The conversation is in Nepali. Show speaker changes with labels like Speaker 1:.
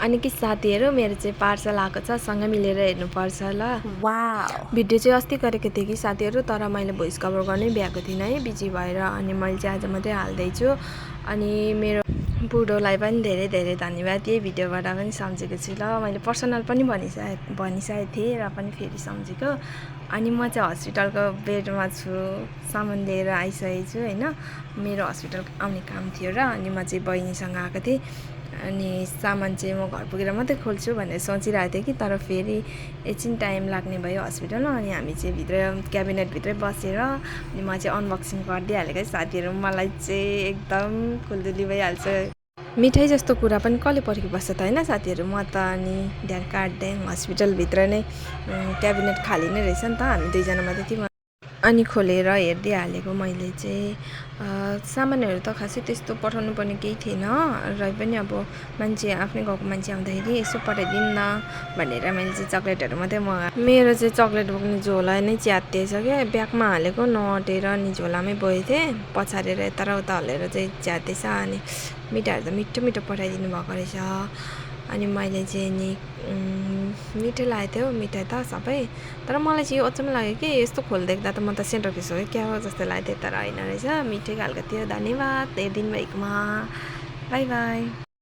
Speaker 1: अनि कि साथीहरू मेरो चाहिँ पार्सल आएको छ, सँगै मिलेर हेर्नुपर्छ ल।
Speaker 2: वाउ
Speaker 1: भिडियो चाहिँ अस्ति गरेको थिएँ कि साथीहरू, तर मैले भोइस कभर गर्नै भ्याएको थिइनँ है बिजी भएर। अनि मैले चाहिँ आज मात्रै हाल्दैछु। अनि मेरो बुढोलाई पनि धेरै धेरै धन्यवाद, यही भिडियोबाट पनि सम्झेको छु ल। मैले पर्सनल पनि भनिसकेको थिएँ र पनि फेरि सम्झेको। अनि म चाहिँ हस्पिटलको बेडमा छु, सामान लिएर आइसकेको छु होइन। मेरो हस्पिटल आउने काम थियो र अनि म चाहिँ बहिनीसँग आएको थिएँ। अनि सामान चाहिँ म घर पुगेर मात्रै खोल्छु भनेर सोचिरहेको थिएँ कि, तर फेरि एकछिन टाइम लाग्ने भयो हस्पिटलमा। अनि हामी चाहिँ भित्र क्याबिनेटभित्रै बसेर अनि म चाहिँ अनबक्सिङ गरिदिइहालेको है साथीहरू। मलाई चाहिँ एकदम खुल्दुली भइहाल्छ। मिठाई जस्तो कुरा पनि कसले पर्खिबस्छ त होइन साथीहरू। म त अनि ध्यान काट्दै हस्पिटलभित्र नै क्याबिनेट खाली नै रहेछ नि त, हामी दुईजना मात्रै थियौँ। अनि खोलेर हेरिदिइहालेको मैले चाहिँ। सामानहरू त खासै त्यस्तो पठाउनु पर्ने केही थिएन र पनि अब मान्छे आफ्नै गाउँको मान्छे आउँदाखेरि यसो पठाइदिउँ न भनेर मैले चाहिँ चक्लेटहरू मात्रै मगाएँ। मेरो चाहिँ चक्लेट बोक्ने झोला नै च्यातिएछ क्या, ब्यागमा हालेको नअटेर अनि झोलामै बोकेको थिएँ, पछारेर यता र उता हल्लेर चाहिँ च्यातेछ। अनि मिठाईहरू त मिठो मिठो पठाइदिनु भएको रहेछ। अनि मैले चाहिँ नि मिठो लागेको थियो मिठाई त सबै, तर मलाई चाहिँ यो अचम्म लाग्यो कि यस्तो खोलिदेख्दा त म त सेन्टर किस हो क्या हो जस्तो लाग्यो थियो, तर होइन रहेछ, मिठै खालको थियो। धन्यवाद हेरिदिनु भएकोमा, बाई बाई।